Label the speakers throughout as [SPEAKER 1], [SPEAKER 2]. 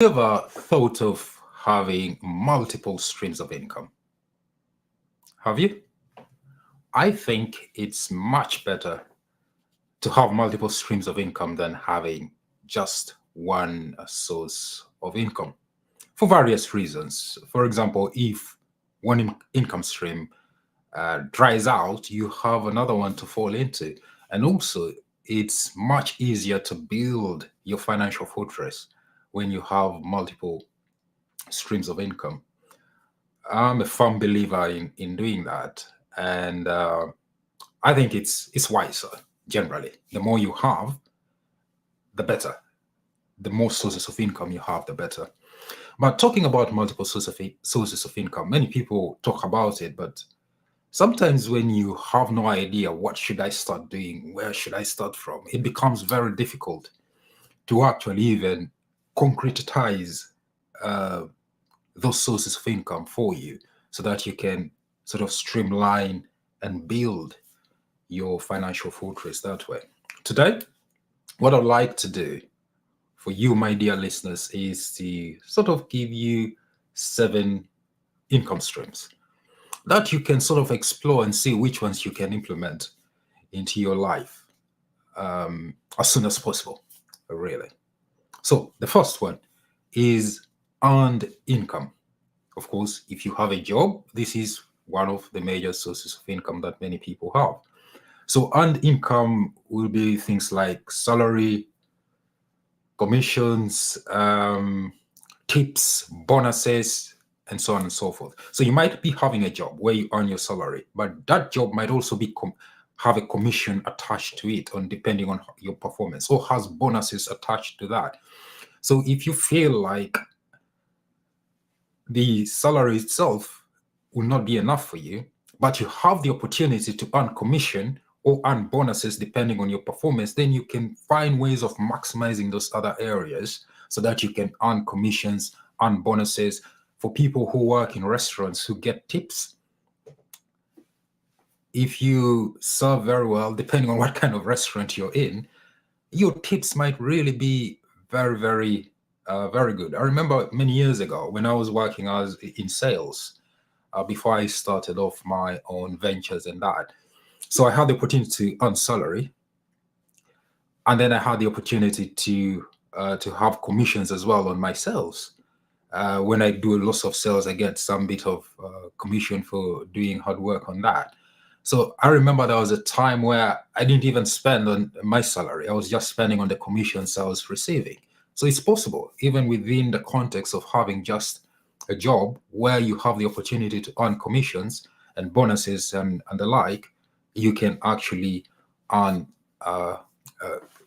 [SPEAKER 1] You ever thought of having multiple streams of income? Have you? I think it's much better to have multiple streams of income than having just one source of income for various reasons. For example, if one income stream dries out, you have another one to fall into. And also, it's much easier to build your financial fortress when you have multiple streams of income. I'm a firm believer in doing that, and I think it's wiser generally. The more you have, the better. The more sources of income you have, the better. But talking about multiple sources of income, many people talk about it, but sometimes when you have no idea what should I start doing, where should I start from, it becomes very difficult to actually even concretize uh, those sources of income for you so that you can sort of streamline and build your financial fortress that way. Today, what I'd like to do for you, my dear listeners, is to sort of give you 7 income streams that you can sort of explore and see which ones you can implement into your life as soon as possible, really. So, the first one is earned income. Of course, if you have a job, this is one of the major sources of income that many people have. So earned income will be things like salary, commissions, tips, bonuses, and so on and so forth. So you might be having a job where you earn your salary, but that job might also be have a commission attached to it, on depending on your performance, or has bonuses attached to that. So if you feel like the salary itself will not be enough for you, but you have the opportunity to earn commission or earn bonuses depending on your performance, then you can find ways of maximizing those other areas so that you can earn commissions, earn bonuses. For people who work in restaurants who get tips, if you serve very well, depending on what kind of restaurant you're in, your tips might really be very good. I remember many years ago when I was working as in sales, before I started off my own ventures and that. So I had the opportunity to earn salary, and then I had the opportunity to have commissions as well on my sales. When I do lots of sales, I get some bit of commission for doing hard work on that. So I remember there was a time where I didn't even spend on my salary. I was just spending on the commissions I was receiving. So it's possible, even within the context of having just a job where you have the opportunity to earn commissions and bonuses and the like, you can actually earn,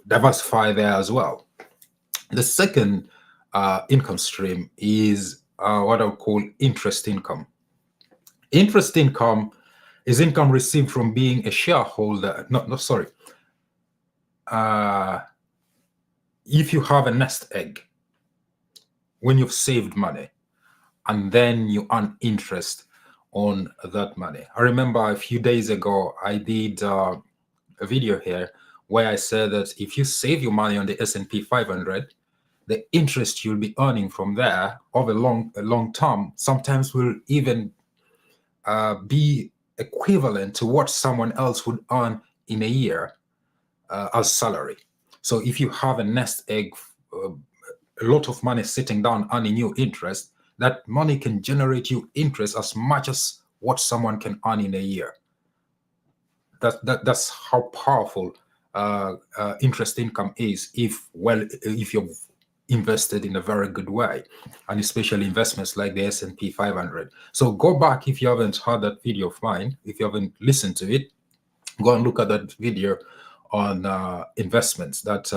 [SPEAKER 1] diversify there as well. The second income stream is what I would call interest income. Interest income is income received from being a shareholder. No, sorry. If you have a nest egg, when you've saved money, and then you earn interest on that money. I remember a few days ago, I did a video here where I said that if you save your money on the S&P 500, the interest you'll be earning from there over a long term sometimes will even be equivalent to what someone else would earn in a year as salary. So if you have a nest egg, a lot of money sitting down earning you interest, that money can generate you interest as much as what someone can earn in a year. That's how powerful interest income is if you've invested in a very good way, and especially investments like the S&P 500. So go back, if you haven't heard that video of mine, if you haven't listened to it, go and look at that video on investments. That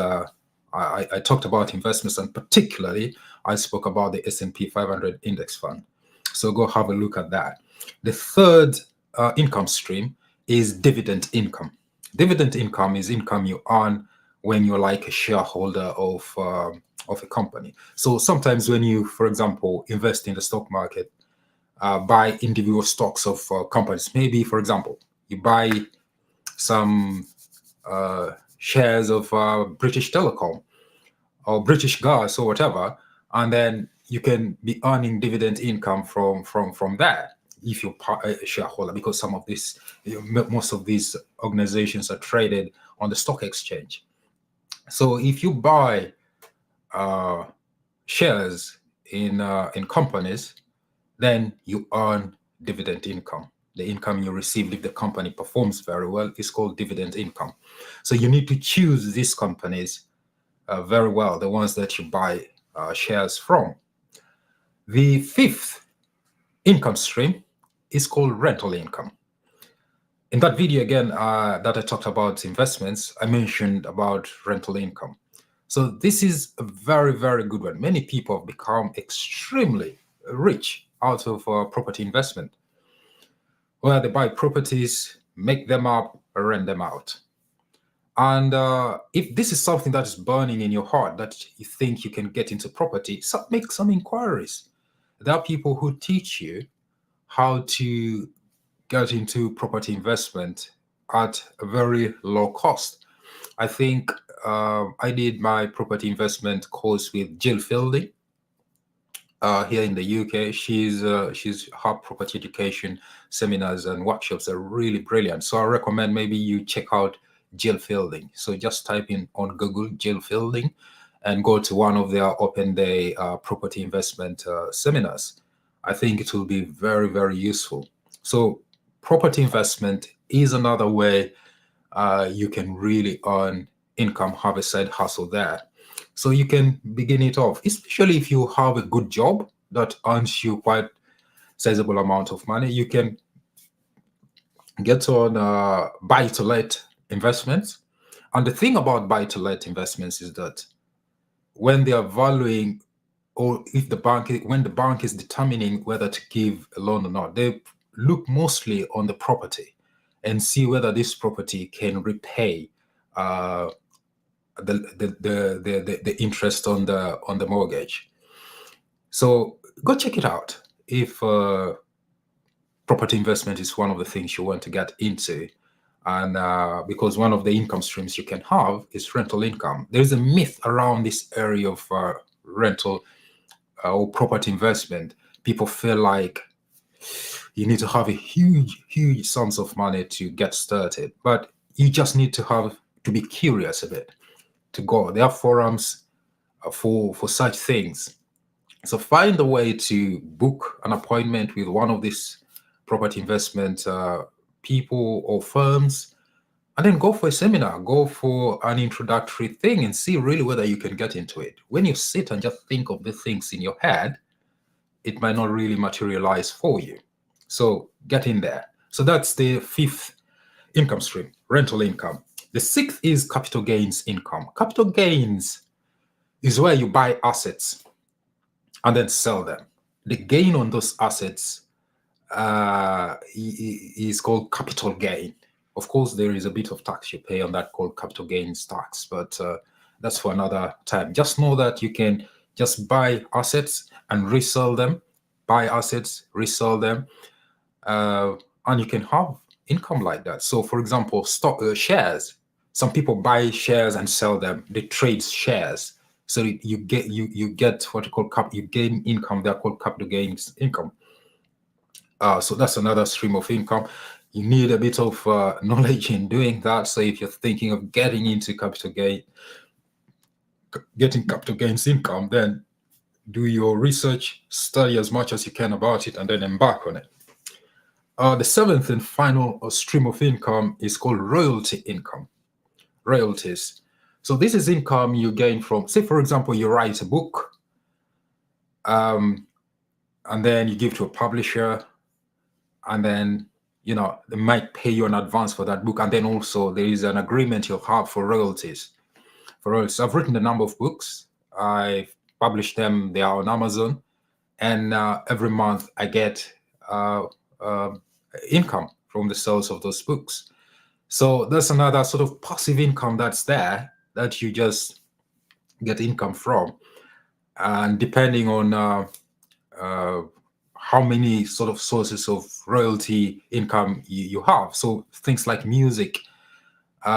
[SPEAKER 1] I talked about investments, and particularly I spoke about the S&P 500 index fund. So go have a look at that. The third income stream is dividend income. Dividend income is income you earn when you're like a shareholder of a company. So sometimes when you, for example, invest in the stock market, buy individual stocks of companies. Maybe, for example, you buy some shares of British Telecom or British Gas or whatever, and then you can be earning dividend income from there if you're a shareholder, because some of these, most of these organizations are traded on the stock exchange. So if you buy shares in companies, then you earn dividend income. The income you receive if the company performs very well is called dividend income. So you need to choose these companies very well, the ones that you buy shares from. The fifth income stream is called rental income. In that video again that I talked about investments, I mentioned about rental income. So this is a very, very good one. Many people have become extremely rich out of property investment, where they buy properties, make them up, rent them out. And if this is something that is burning in your heart, that you think you can get into property, so make some inquiries. There are people who teach you how to get into property investment at a very low cost. I think I did my property investment course with Jill Fielding here in the UK. She's her property education seminars and workshops are really brilliant. So I recommend maybe you check out Jill Fielding. So just type in on Google Jill Fielding and go to one of their open day property investment seminars. I think it will be very, very useful. So property investment is another way you can really earn income, have a side hustle there. So you can begin it off, especially if you have a good job that earns you quite sizable amount of money. You can get on buy to let investments. And the thing about buy to let investments is that when they are valuing, or if the bank, when the bank is determining whether to give a loan or not, they look mostly on the property and see whether this property can repay the interest on the mortgage. So go check it out if property investment is one of the things you want to get into. And because one of the income streams you can have is rental income. There's a myth around this area of rental or property investment. People feel like you need to have a huge sums of money to get started, but you just need to be curious a bit to go. There are forums for such things. So find a way to book an appointment with one of these property investment people or firms, and then go for a seminar, go for an introductory thing and see really whether you can get into it. When you sit and just think of the things in your head, it might not really materialize for you. So get in there. So that's the fifth income stream, rental income. The sixth is capital gains income. Capital gains is where you buy assets and then sell them. The gain on those assets is called capital gain. Of course, there is a bit of tax you pay on that called capital gains tax, but that's for another time. Just know that you can just buy assets and resell them, buy assets, resell them, and you can have income like that. So, for example, stock shares. Some people buy shares and sell them. They trade shares, so you get what you call you gain income. They're called capital gains income. So that's another stream of income. You need a bit of knowledge in doing that. So if you're thinking of getting into getting capital gains income, then do your research, study as much as you can about it, and then embark on it. The seventh and final stream of income is called royalty income. Royalties. So this is income you gain from, say, for example, you write a book, and then you give to a publisher, and then they might pay you in advance for that book, and then also there is an agreement you'll have for royalties. I've written a number of books. I've published them. They are on Amazon, and every month I get income from the sales of those books. So that's another sort of passive income that's there that you just get income from, and depending on how many sort of sources of royalty income you have. So things like music,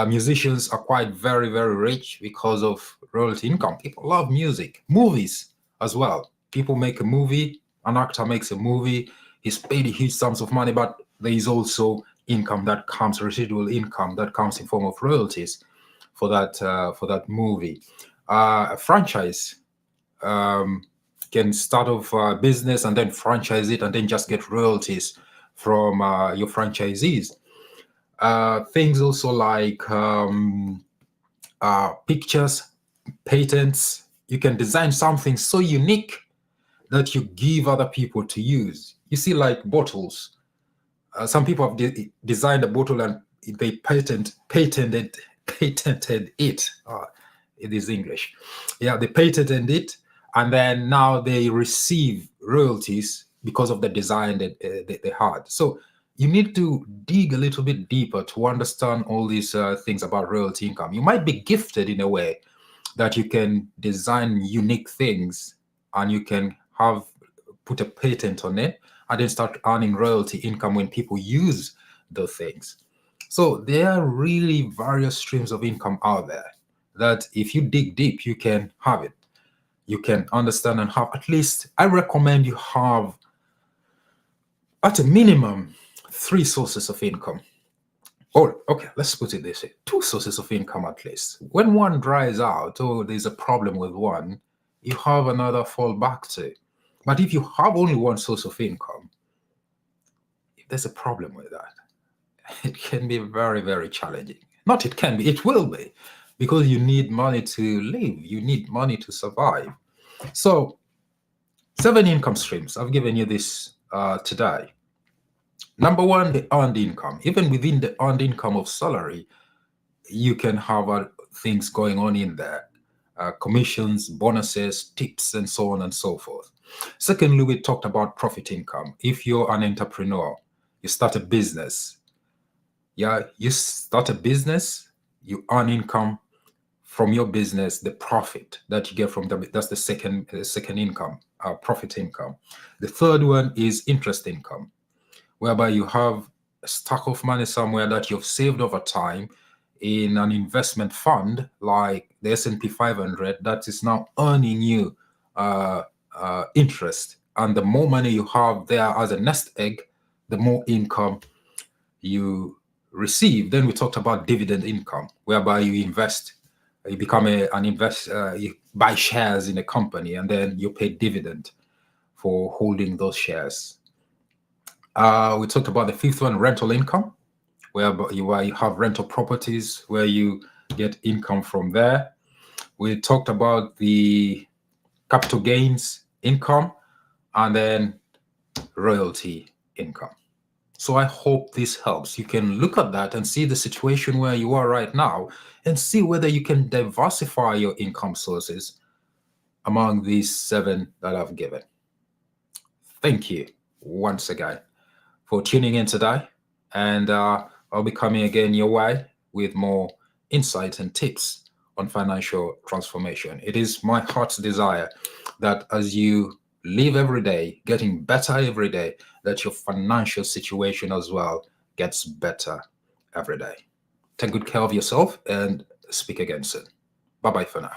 [SPEAKER 1] musicians are quite very, very rich because of royalty income. People love music. Movies as well. People make a movie, an actor makes a movie, he's paid huge sums of money, but there is also income that comes, residual income that comes in form of royalties for that movie. A franchise can start off a business and then franchise it and then just get royalties from your franchisees. Things also like pictures, patents. You can design something so unique that you give other people to use. You see, like bottles. Some people have designed a bottle and they patented it. It is English. Yeah, they patented it, and then now they receive royalties because of the design that they had. So you need to dig a little bit deeper to understand all these things about royalty income. You might be gifted in a way that you can design unique things and you can have put a patent on it and then start earning royalty income when people use those things. So there are really various streams of income out there that if you dig deep, you can have it. You can understand and have, at least, I recommend you have at a minimum 3 sources of income. Or, okay, let's put it this way, 2 sources of income at least. When one dries out or there's a problem with one, you have another fall back to. But if you have only one source of income, if there's a problem with that, it can be very, very challenging. Not it can be, it will be, because you need money to live, you need money to survive. So 7 income streams, I've given you this today. Number 1, the earned income. Even within the earned income of salary, you can have things going on in there. Commissions, bonuses, tips, and so on and so forth. Secondly, we talked about profit income. If you're an entrepreneur, you start a business. Yeah, you start a business, you earn income from your business, the profit that you get from that's the second income, profit income. The third one is interest income, whereby you have a stack of money somewhere that you've saved over time in an investment fund like the S&P 500 that is now earning you interest. And the more money you have there as a nest egg, the more income you receive. Then we talked about dividend income, whereby you invest, you become an investor, you buy shares in a company, and then you pay dividend for holding those shares. We talked about the 5th one, rental income, where you have rental properties where you get income from there. We talked about the capital gains income and then royalty income. So I hope this helps. You can look at that and see the situation where you are right now and see whether you can diversify your income sources among these 7 that I've given. Thank you once again for tuning in today. And I'll be coming again your way with more insights and tips on financial transformation. It is my heart's desire that as you live every day, getting better every day, that your financial situation as well gets better every day. Take good care of yourself and speak again soon. Bye-bye for now.